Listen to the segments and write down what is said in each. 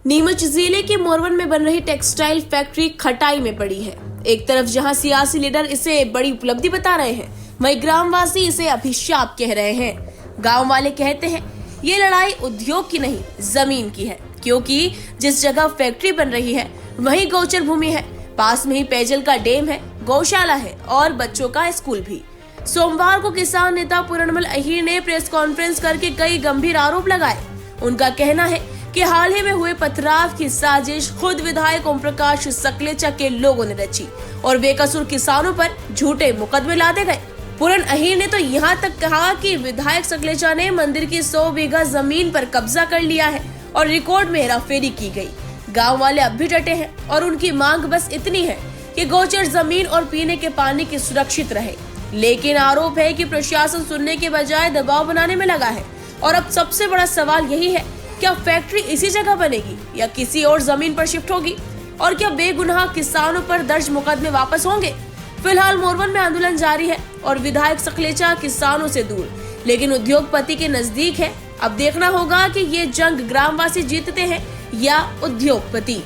नीमच जिले के मोरवन में बन रही टेक्सटाइल फैक्ट्री खटाई में पड़ी है। एक तरफ जहां सियासी लीडर इसे बड़ी उपलब्धि बता रहे हैं, वहीं ग्रामवासी इसे अभिशाप कह रहे हैं। गांव वाले कहते हैं ये लड़ाई उद्योग की नहीं, जमीन की है, क्योंकि जिस जगह फैक्ट्री बन रही है वहीं गोचर भूमि है, पास में ही पेयजल का डैम है, गौशाला है और बच्चों का स्कूल भी। सोमवार को किसान नेता पूरणमल अहीर ने प्रेस कॉन्फ्रेंस करके कई गंभीर आरोप लगाए। उनका कहना है कि हाल ही में हुए पथराव की साजिश खुद विधायक ओम प्रकाश सकलेचा के लोगों ने रची और बेकसूर किसानों पर झूठे मुकदमे लादे गए। पूरण अहीर ने तो यहाँ तक कहा कि विधायक सकलेचा ने मंदिर की 100 बीघा जमीन पर कब्जा कर लिया है और रिकॉर्ड में हेराफेरी की गई। गांव वाले अब भी डटे हैं और उनकी मांग बस इतनी है कि गोचर जमीन और पीने के पानी की सुरक्षित रहे। लेकिन आरोप है कि प्रशासन सुनने के बजाय दबाव बनाने में लगा है और अब सबसे बड़ा सवाल यही है, क्या फैक्ट्री इसी जगह बनेगी या किसी और जमीन पर शिफ्ट होगी, और क्या बेगुनाह किसानों पर दर्ज मुकदमे वापस होंगे। फिलहाल मोरवन में आंदोलन जारी है और विधायक सकलेचा किसानों से दूर लेकिन उद्योगपति के नजदीक है। अब देखना होगा कि ये जंग ग्रामवासी जीतते हैं या उद्योगपति।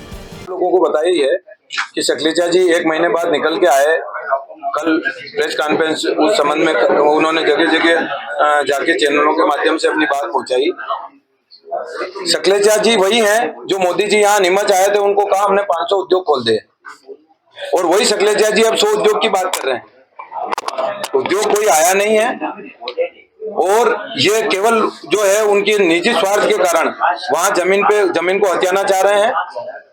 लोगों को बताया ही है कि सकलेचा जी 1 महीने बाद निकल के आए। कल प्रेस कॉन्फ्रेंस उस संबंध में उन्होंने जगह जगह जाके चैनलों के माध्यम से अपनी बात पहुंचाई। सकलेचा जी वही हैं जो मोदी जी यहाँ नीमच आए थे, उनको कहा हमने 500 उद्योग खोल दे, और वही सकलेचा जी अब 100 उद्योग की बात कर रहे हैं। उद्योग कोई आया नहीं है और ये केवल जो है उनकी निजी स्वार्थ के कारण वहां जमीन को हथियाना चाह रहे हैं।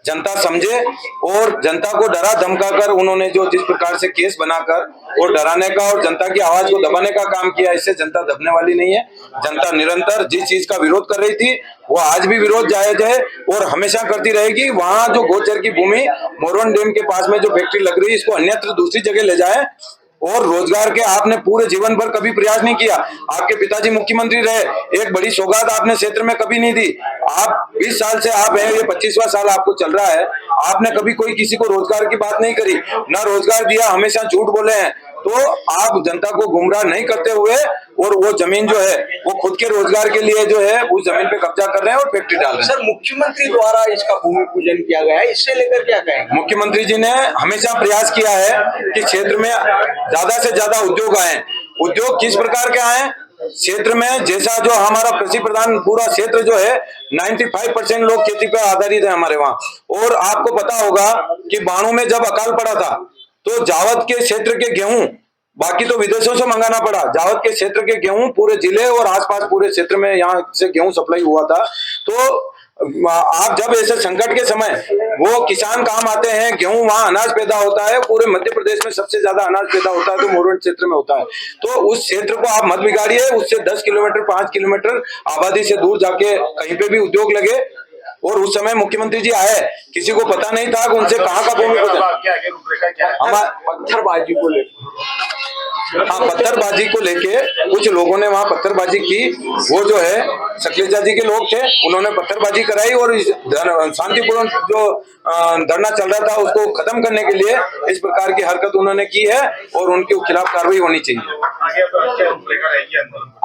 जनता समझे, और जनता को डरा धमका कर उन्होंने जो जिस प्रकार से केस बनाकर और डराने का और जनता की आवाज को दबाने का काम किया, इससे जनता दबने वाली नहीं है। जनता निरंतर जिस चीज का विरोध कर रही थी वो आज भी विरोध जायज है और हमेशा करती रहेगी। वहां जो गोचर की भूमि मोरवन डैम के पास में जो फैक्ट्री लग रही है, इसको अन्यत्र दूसरी जगह ले जाए। और रोजगार के आपने पूरे जीवन भर कभी प्रयास नहीं किया। आपके पिताजी मुख्यमंत्री रहे, एक बड़ी सौगात आपने क्षेत्र में कभी नहीं दी। आप 20 साल से आप हैं, ये 25वां साल आपको चल रहा है, आपने कभी कोई किसी को रोजगार की बात नहीं करी, ना रोजगार दिया, हमेशा झूठ बोले हैं। तो आप जनता को गुमराह नहीं करते हुए और वो जमीन जो है वो खुद के रोजगार के लिए जो है उस जमीन पे कब्जा कर रहे हैं और फैक्ट्री डाल रहे हैं। सर, मुख्यमंत्री द्वारा इसका भूमि पूजन किया गया है, इससे लेकर क्या कहेंगे? मुख्यमंत्री जी ने हमेशा प्रयास किया है कि क्षेत्र में ज्यादा से ज्यादा उद्योग आए। उद्योग किस प्रकार के आए? क्षेत्र में जैसा जो हमारा कृषि प्रधान पूरा क्षेत्र जो है 95% लोग खेती पर आधारित है हमारे वहाँ। और आपको पता होगा कि 92 में जब अकाल पड़ा था तो जावद के क्षेत्र के गेहूं, बाकी तो विदेशों से मंगाना पड़ा, जावद के क्षेत्र के गेहूं पूरे जिले और आसपास पूरे क्षेत्र में यहाँ से गेहूं सप्लाई हुआ था। तो आप जब ऐसे संकट के समय वो किसान काम आते हैं, गेहूं वहां अनाज पैदा होता है, पूरे मध्य प्रदेश में सबसे ज्यादा अनाज पैदा होता है तो मोरवन क्षेत्र में होता है। तो उस क्षेत्र को आप मत बिगाड़िए, उससे 10 किलोमीटर 5 किलोमीटर आबादी से दूर जाके कहीं पे भी उद्योग लगे। और उस समय मुख्यमंत्री जी आए, किसी को पता नहीं था कि उनसे कहाँ का भूमि हमारे पत्थरबाजी को लेकर, हाँ, पत्थरबाजी को लेके कुछ लोगों ने वहां पत्थरबाजी की। वो जो है सकलेचा जी के लोग थे, उन्होंने पत्थरबाजी कराई और शांतिपूर्ण जो धरना चल रहा था उसको खत्म करने के लिए इस प्रकार की हरकत उन्होंने की है और उनके खिलाफ कार्रवाई होनी चाहिए।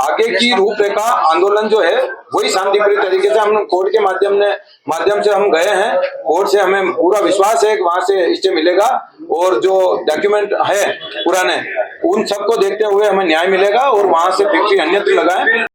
आगे की रूपरेखा आंदोलन जो है वही शांतिप्रिय तरीके से हम कोर्ट के माध्यम से हम गए हैं। कोर्ट से हमें पूरा विश्वास है कि वहां से स्टे मिलेगा और जो डॉक्यूमेंट है पुराने उन सबको देखते हुए हमें न्याय मिलेगा और वहां से फैक्ट्री अन्यत्र लगाएं।